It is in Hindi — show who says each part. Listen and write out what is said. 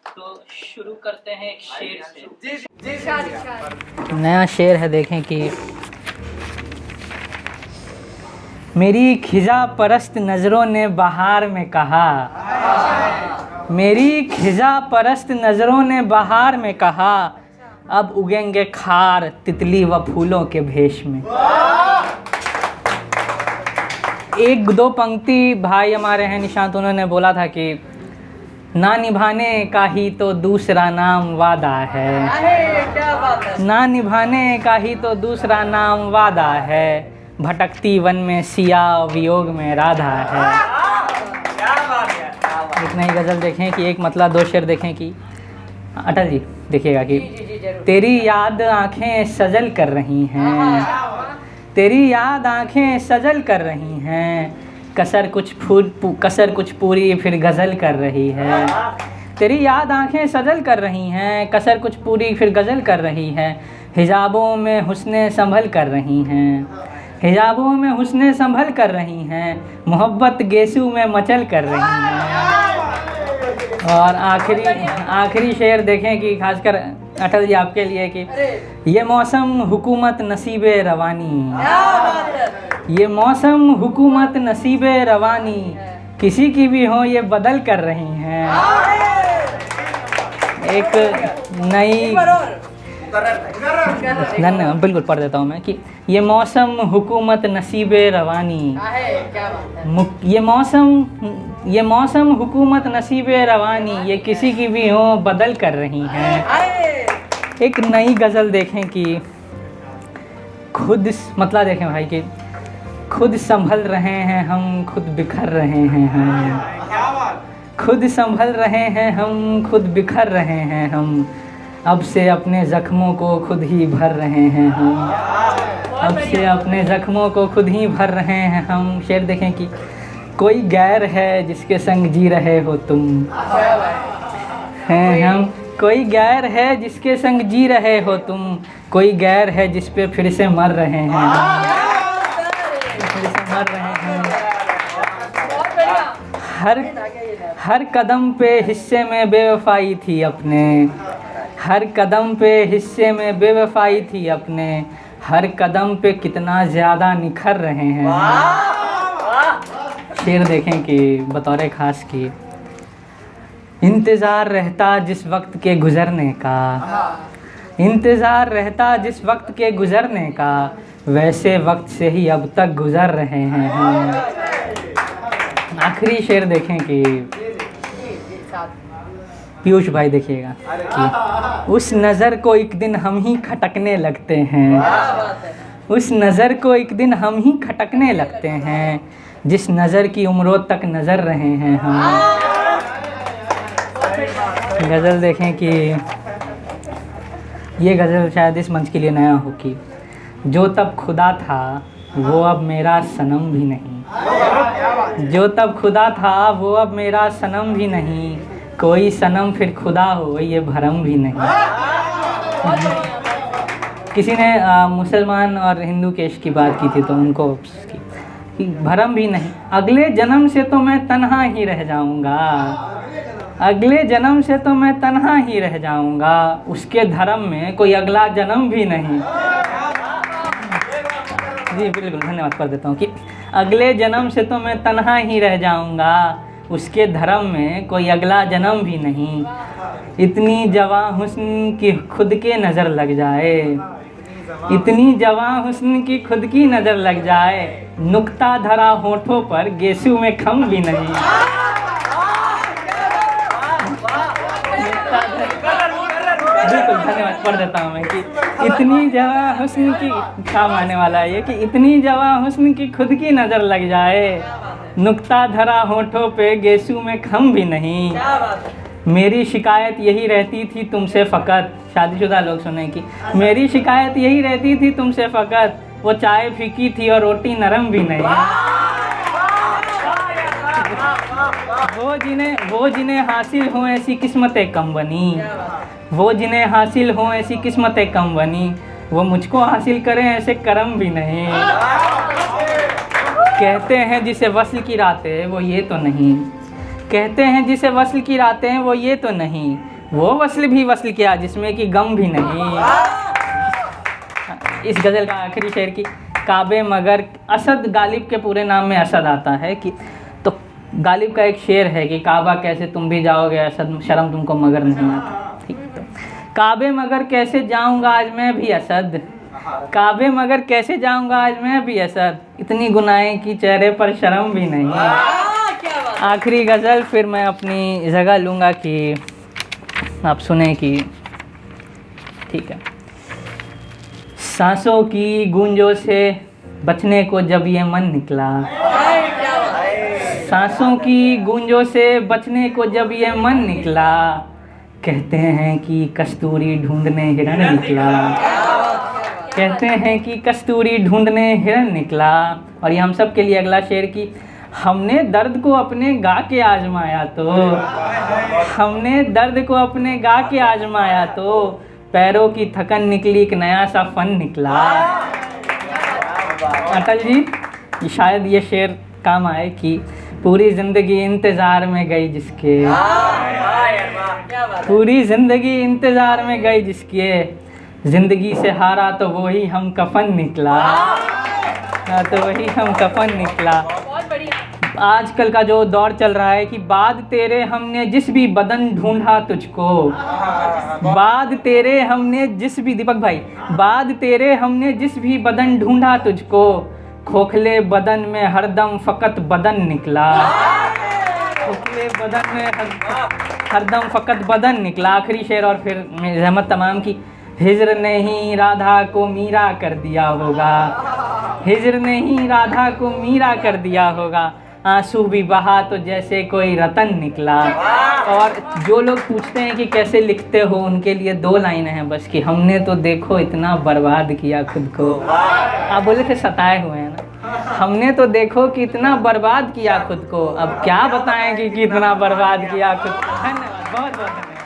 Speaker 1: तो शुरू करते हैं एक शेर से।
Speaker 2: नया शेर है, देखें कि मेरी खिजा परस्त नज़रों ने बहार में कहा, मेरी खिजा परस्त नज़रों ने बहार में कहा, अब उगेंगे खार तितली व फूलों के भेष में। एक दो पंक्ति भाई हमारे हैं निशांत, उन्होंने बोला था कि ना निभाने का ही तो दूसरा नाम वादा है, ना निभाने का ही तो दूसरा नाम वादा है, भटकती वन में सिया वियोग में राधा है। एक नई गज़ल देखें कि एक मतलब दो शेर देखें कि अटल जी देखिएगा कि तेरी याद आँखें सजल कर रही हैं, तेरी याद आँखें सजल कर रही हैं, कसर कुछ पूरी फिर गज़ल कर रही है। तेरी याद आँखें सजल कर रही हैं, कसर कुछ पूरी फिर गज़ल कर रही है, हिजाबों में हुस्ने संभल कर रही हैं, हिजाबों में हुस्ने संभल कर रही हैं, मोहब्बत गेसू में मचल कर रही हैं। और आखिरी शेर देखें कि खासकर अटल जी आपके लिए कि ये मौसम हुकूमत नसीबे रवानी, ये मौसम हुकूमत नसीबे रवानी, किसी की भी हो ये बदल कर रही हैं। एक नई धन्यवाद, बिल्कुल पढ़ देता हूँ मैं कि ये मौसम हुकूमत नसीबे रवानी, ये मौसम हुकूमत नसीबे रवानी, ये किसी की भी हो बदल कर रही हैं। एक नई गज़ल देखें कि खुद मतलब देखें भाई कि खुद संभल रहे हैं हम, खुद बिखर रहे हैं हम, खुद संभल रहे हैं हम, खुद बिखर रहे हैं हम, अब से अपने ज़ख्मों को खुद ही भर रहे हैं हम, अब से अपने ज़ख्मों को खुद ही भर रहे हैं हम। शेर देखें कि कोई गैर है जिसके संग जी रहे हो तुम, हैं हम, कोई गैर है जिसके संग जी रहे हो तुम, कोई गैर है जिस पे फिर से मर रहे हैं हम, फिर से मर रहे हैं। हर कदम पे हिस्से में बेवफाई थी अपने, हर कदम पे हिस्से में बेवफाई थी अपने, हर कदम पे कितना ज़्यादा निखर रहे हैं। शेर देखें कि बतौर ख़ास की इंतज़ार रहता जिस वक्त के गुज़रने का, इंतज़ार रहता जिस वक्त के गुज़रने का, वैसे वक्त से ही अब तक गुज़र रहे हैं हम। आखिरी शेर देखें कि पीयूष भाई देखिएगा कि उस नज़र को एक दिन हम ही खटकने लगते हैं, उस नज़र को एक दिन हम ही खटकने लगते हैं, जिस नज़र की उम्रों तक नज़र रहे हैं हम। गज़ल देखें कि ये गज़ल शायद इस मंच के लिए नया हो कि जो तब खुदा था वो अब मेरा सनम भी नहीं, जो तब खुदा था वो अब मेरा सनम भी नहीं, कोई सनम फिर खुदा हो ये भरम भी नहीं। किसी ने मुसलमान और हिंदू के इश्क की बात की थी तो उनको भरम भी नहीं, अगले जन्म से तो मैं तन्हा ही रह जाऊंगा, अगले जन्म से तो मैं तन्हा ही रह जाऊंगा, उसके धर्म में कोई अगला जन्म भी नहीं। जी बिल्कुल, धन्यवाद कर देता हूँ कि अगले जन्म से तो मैं तन्हा ही रह जाऊंगा, उसके धर्म में कोई अगला जन्म भी नहीं, इतनी जवां हुस्न की खुद के नज़र लग जाए, इतनी जवां हुस्न की खुद की नज़र लग जाए, नुक्ता धरा होठों पर गेसू में खम भी नहीं। बिल्कुल धन्यवाद पढ़ देता हूँ मैं कि इतनी जवां हुस्न की काम आने वाला है ये कि इतनी जवां हुस्न की खुद की नज़र लग जाए, नुक्ता धरा होठों पे गेसू में खम भी नहीं। मेरी शिकायत यही रहती थी तुमसे फ़कत, शादीशुदा लोग सुने कि मेरी शिकायत यही रहती थी तुमसे फ़कत, वो चाय फीकी थी और रोटी नरम भी नहीं। वो जिन्हें हासिल हो ऐसी किस्मतें कम बनी, वो जिन्हें हासिल हो ऐसी किस्मतें कम बनी, वो मुझको हासिल करें ऐसे करम भी नहीं। कहते हैं जिसे वस्ल की रातें वो ये तो नहीं, कहते हैं जिसे वस्ल की रातें हैं वो ये तो नहीं, वो वस्ल भी वस्ल क्या जिसमें कि गम भी नहीं। इस गज़ल का आखिरी शेर की काबे मगर, असद गालिब के पूरे नाम में असद आता है कि, तो गालिब का एक शेर है कि काबा कैसे तुम भी जाओगे असद, शर्म तुमको मगर नहीं आता। ठीक, तो काबे मगर कैसे जाऊंगा आज मैं भी असद, काबे मगर कैसे जाऊंगा आज मैं भी असद, इतनी गुनाहें की चेहरे पर शर्म भी नहीं। आखिरी गज़ल फिर मैं अपनी जगह लूँगा कि आप सुने कि, ठीक है। सांसों की गूंजों से बचने को जब ये मन निकला, सांसों की गूंजों से बचने को जब ये मन निकला, कहते हैं कि कस्तूरी ढूंढने हिरन निकला, कहते हैं कि कस्तूरी ढूंढने हिरन निकला। और ये हम सब के लिए अगला शेर की, हमने दर्द को अपने गा के आजमाया तो, हमने दर्द को अपने गा के आजमाया तो, पैरों की थकन निकली एक नया सा फन निकला। अटल जी शायद ये शेर काम आए कि पूरी ज़िंदगी इंतज़ार में गई जिसके, पूरी ज़िंदगी इंतज़ार में गई जिसके, ज़िंदगी से हारा तो वही हम कफन निकला, तो वही हम कफन निकला। आजकल का जो दौर चल रहा है कि बाद तेरे हमने जिस भी बदन ढूंढा तुझको, बाद तेरे हमने जिस भी, दीपक भाई, बाद तेरे हमने जिस भी बदन ढूंढा तुझको, खोखले बदन में हरदम फ़कत बदन निकला, खोखले बदन में हरदम फ़कत बदन निकला। आखिरी शेर और फिर रहमत तमाम की, हिज्र ने ही राधा को मीरा कर दिया होगा, हिज्र ने ही राधा को मीरा कर दिया होगा, आंसू भी बहा तो जैसे कोई रतन निकला। और जो लोग पूछते हैं कि कैसे लिखते हो, उनके लिए 2 लाइनें हैं बस कि हमने तो देखो इतना बर्बाद किया खुद को। आप बोले थे सताए हुए हैं ना, हमने तो देखो कि इतना बर्बाद किया खुद को, अब क्या बताएं कि कितना बर्बाद किया खुद को। धन्यवाद, बहुत बहुत धन्यवाद।